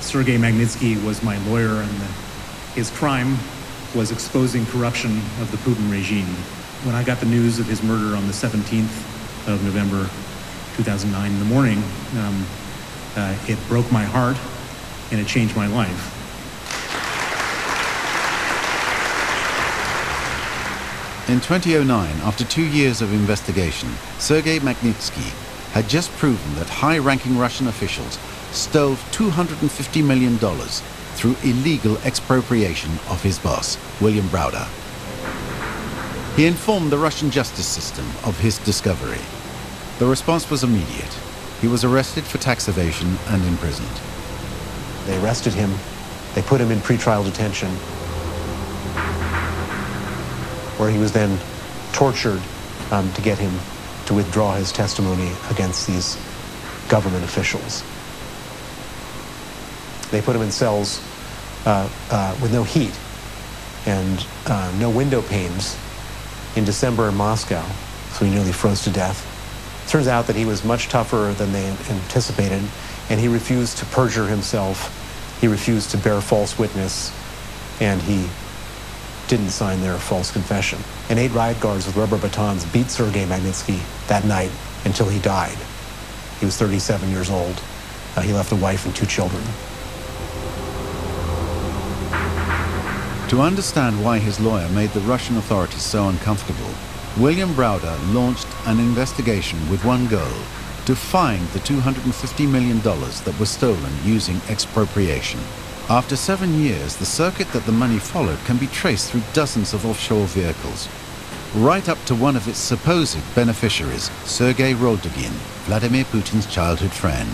Sergei Magnitsky was my lawyer, and his crime was exposing corruption of the Putin regime. When I got the news of his murder on the 17th of November 2009 in the morning, it broke my heart and it changed my life. In 2009, after 2 years of investigation, Sergei Magnitsky had just proven that high-ranking Russian officials stole $250 million through illegal expropriation of his boss, William Browder. He informed the Russian justice system of his discovery. The response was immediate. He was arrested for tax evasion and imprisoned. They arrested him. They put him in pretrial detention, where he was then tortured to get him to withdraw his testimony against these government officials. They put him in cells with no heat and no window panes in December in Moscow, so he nearly froze to death. Turns out that he was much tougher than they anticipated, and he refused to perjure himself. He refused to bear false witness, and he didn't sign their false confession. And 8 riot guards with rubber batons beat Sergei Magnitsky that night until he died. He was 37 years old. He left a wife and 2 children. To understand why his lawyer made the Russian authorities so uncomfortable, William Browder launched an investigation with one goal: to find the $250 million that was stolen using expropriation. After 7 years, the circuit that the money followed can be traced through dozens of offshore vehicles, right up to one of its supposed beneficiaries, Sergei Roldugin, Vladimir Putin's childhood friend.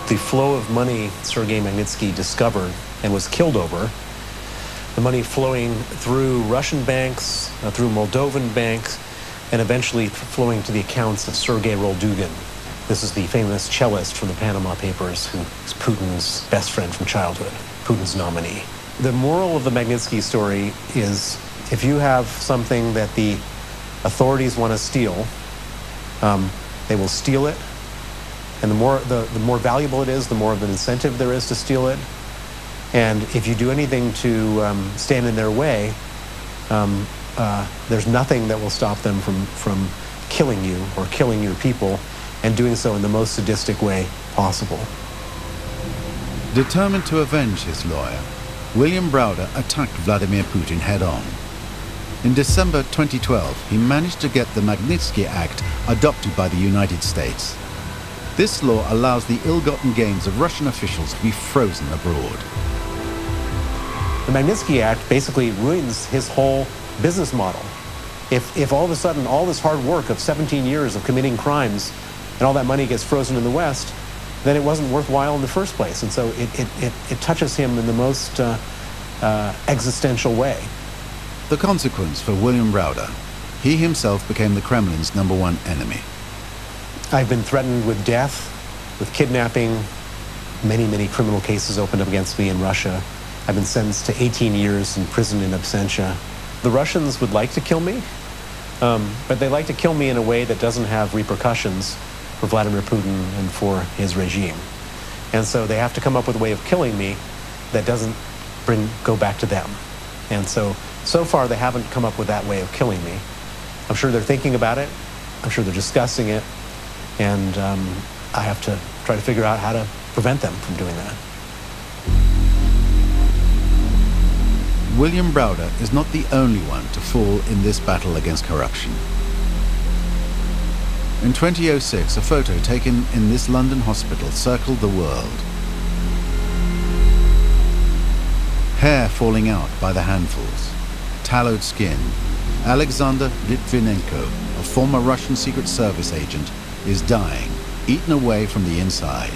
The flow of money Sergei Magnitsky discovered and was killed over, the money flowing through Russian banks, through Moldovan banks, and eventually flowing to the accounts of Sergei Roldugin. This is the famous cellist from the Panama Papers, who is Putin's best friend from childhood, Putin's nominee. The moral of the Magnitsky story is, if you have something that the authorities want to steal, they will steal it. And the more valuable it is, the more of an incentive there is to steal it. And if you do anything to stand in their way, there's nothing that will stop them from killing you or killing your people, and doing so in the most sadistic way possible. Determined to avenge his lawyer, William Browder attacked Vladimir Putin head-on. In December 2012, he managed to get the Magnitsky Act adopted by the United States. This law allows the ill-gotten gains of Russian officials to be frozen abroad. The Magnitsky Act basically ruins his whole business model. If all of a sudden all this hard work of 17 years of committing crimes and all that money gets frozen in the West, then it wasn't worthwhile in the first place. And so it touches him in the most existential way. The consequence for William Browder: he himself became the Kremlin's #1 enemy. I've been threatened with death, with kidnapping, many criminal cases opened up against me in Russia. I've been sentenced to 18 years in prison in absentia. The Russians would like to kill me, but they like to kill me in a way that doesn't have repercussions for Vladimir Putin and for his regime. And so they have to come up with a way of killing me that doesn't go back to them. And so far they haven't come up with that way of killing me. I'm sure they're thinking about it. I'm sure they're discussing it. And I have to try to figure out how to prevent them from doing that. William Browder is not the only one to fall in this battle against corruption. In 2006, a photo taken in this London hospital circled the world. Hair falling out by the handfuls, tallowed skin. Alexander Litvinenko, a former Russian Secret Service agent, is dying, eaten away from the inside.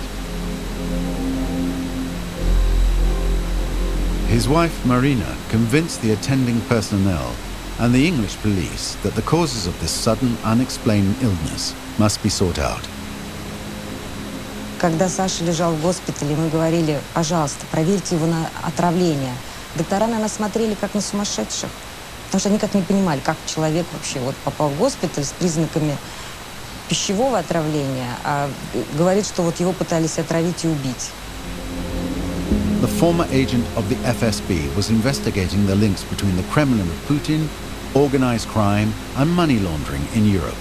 His wife, Marina, convinced the attending personnel and the English police that the causes of this sudden, unexplained illness must be sought out. Когда Саша лежал в госпитале, мы говорили: пожалуйста, проверьте его на отравление. Доктора на нас смотрели как на сумасшедших, потому что они никак не понимали, как человек вообще вот попал в госпиталь с признаками пищевого отравления, а говорит, что вот его пытались отравить и убить. The former agent of the FSB was investigating the links between the Kremlin of Putin, organized crime, and money laundering in Europe.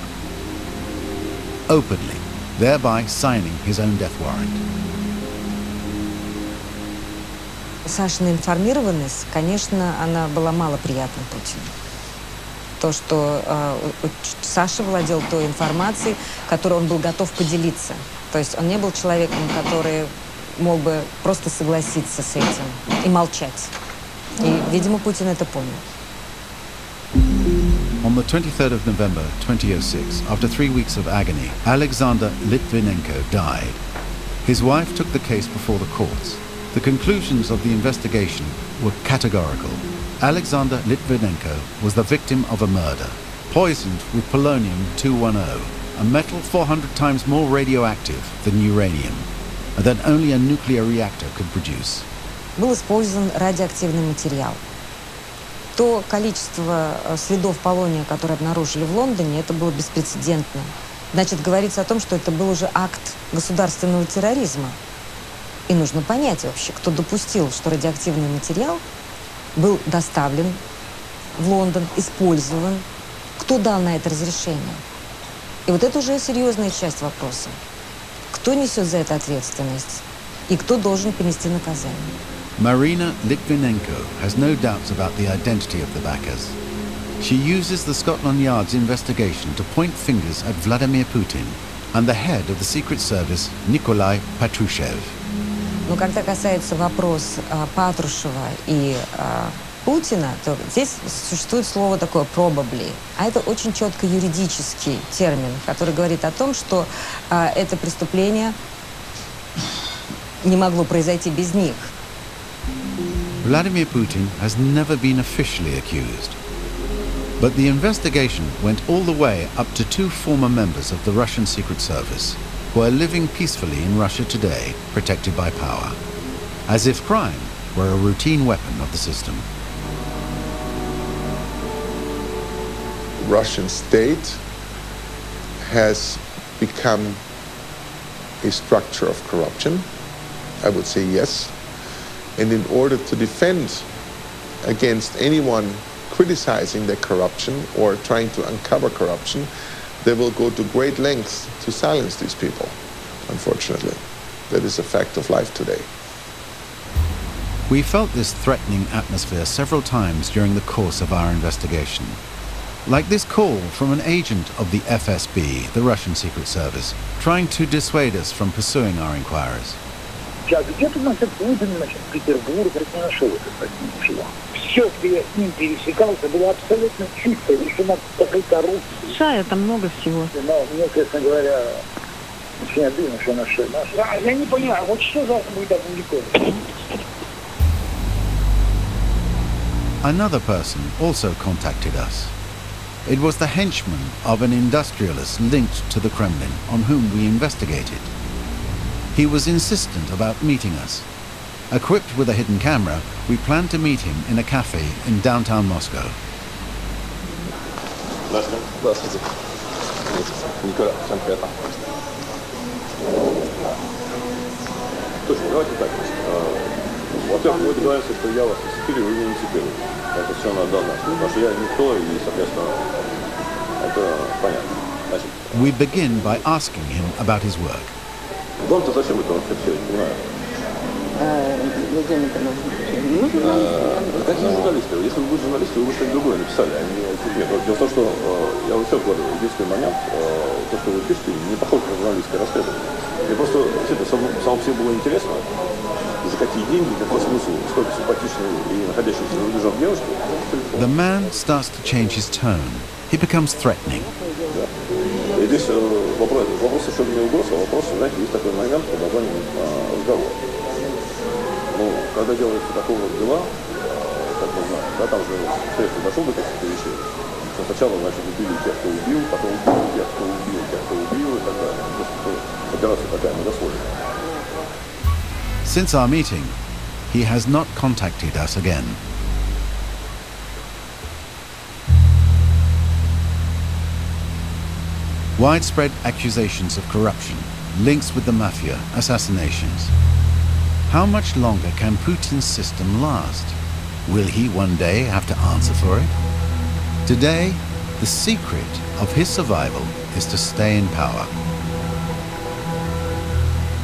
Openly, thereby signing his own death warrant. Сашина информированность, конечно, она была малоприятна Путину. То, что Саша владел той информацией, которой он был готов поделиться. То есть он не был человеком, который мог бы просто согласиться с этим и молчать. И, видимо, Путин это понял. On the 23rd of November 2006, after 3 weeks of agony, Alexander Litvinenko died. His wife took the case before the courts. The conclusions of the investigation were categorical. Alexander Litvinenko was the victim of a murder, poisoned with polonium-210, a metal 400 times more radioactive than uranium, and that only a nuclear reactor could produce. Был использован радиоактивный материал. То количество следов полония, которые обнаружили в Лондоне, это было беспрецедентно. Значит, говорится о том, что это был уже акт государственного терроризма. И нужно понять вообще, кто допустил, что радиоактивный материал был доставлен в Лондон, использован, кто дал на это разрешение. И вот это уже серьезная часть вопроса. Кто несет за это ответственность и кто должен понести наказание? Marina Litvinenko has no doubts about the identity of the backers. She uses the Scotland Yard's investigation to point fingers at Vladimir Putin and the head of the Secret Service, Nikolai Patrushev. Но когда касается вопроса Патрушева и Путина, то здесь существует слово такое «probably». А это очень четко юридический термин, который говорит о том, что это преступление не могло произойти без них. Vladimir Putin has never been officially accused. But the investigation went all the way up to 2 former members of the Russian Secret Service, who are living peacefully in Russia today, protected by power, as if crime were a routine weapon of the system. Russian state has become a structure of corruption. I would say yes. And in order to defend against anyone criticizing the corruption or trying to uncover corruption, they will go to great lengths to silence these people, unfortunately. That is a fact of life today. We felt this threatening atmosphere several times during the course of our investigation. Like this call from an agent of the FSB, the Russian Secret Service, trying to dissuade us from pursuing our inquiries. Где-то у нас Путин, значит, Петербург, я не нашел это ничего. Все, где я с ним пересекался, было абсолютно чисто, лишено такой коррупции. Шая, там много всего. Но мне, честно говоря, очень обидно, что нашли. Я не понимаю, вот что завтра будет опубликовано? Another person also contacted us. It was the henchman of an industrialist linked to the Kremlin on whom we investigated. He was insistent about meeting us. Equipped with a hidden camera, we planned to meet him in a cafe in downtown Moscow. Здравствуйте. Николай, всем приятно. Слушай, давайте так. Во-первых, мы договоримся, что я вас не цитирую, вы меня не цитируете. Это все на данном случае, потому что я никто, и, соответственно, это понятно. Значит, We begin by asking him about his work. вам-то зачем это вообще все, не понимаю? Зачем это нужно? Какие журналисты? Если вы будете журналисты, вы бы что-нибудь другое написали, а не нет. Дело в том, что я вот все говорю, единственный момент, то, что вы пишете, не похоже на журналистское расследование. Мне просто это само по себе было интересно, за какие деньги, какой смысл, сколько симпатичной и находящихся за рубежом девушки. The man starts to change his tone. He becomes threatening. Да. И здесь вопрос совершенно не угроза, а вопрос, знаете, есть такой момент под названием разговор. Ну, когда делаются такого дела, как мы знаем, да, там же следствие дошло до каких-то вещей. Что сначала, значит, убили тех, кто убил, потом убили тех, кто убил, тех, кто убил, и так далее. Просто операция такая многослойная. Since our meeting, he has not contacted us again. Widespread accusations of corruption, links with the mafia, assassinations. How much longer can Putin's system last? Will he one day have to answer for it? Today, the secret of his survival is to stay in power.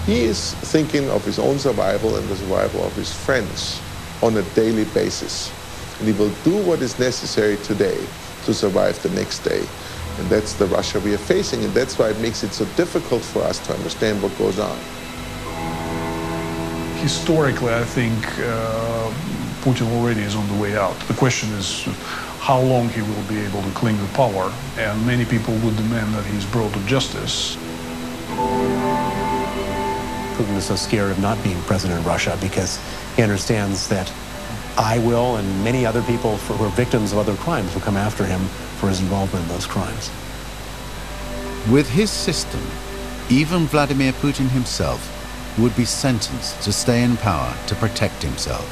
He is thinking of his own survival and the survival of his friends on a daily basis. And he will do what is necessary today to survive the next day. And that's the Russia we are facing, and that's why it makes it so difficult for us to understand what goes on. Historically, I think Putin already is on the way out. The question is how long he will be able to cling to power, and many people would demand that he's brought to justice. Putin is so scared of not being president of Russia because he understands that I will and many other people who are victims of other crimes will come after him for his involvement in those crimes. With his system, even Vladimir Putin himself would be sentenced to stay in power to protect himself.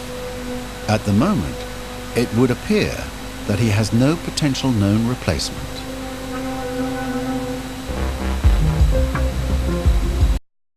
At the moment, it would appear that he has no potential known replacement.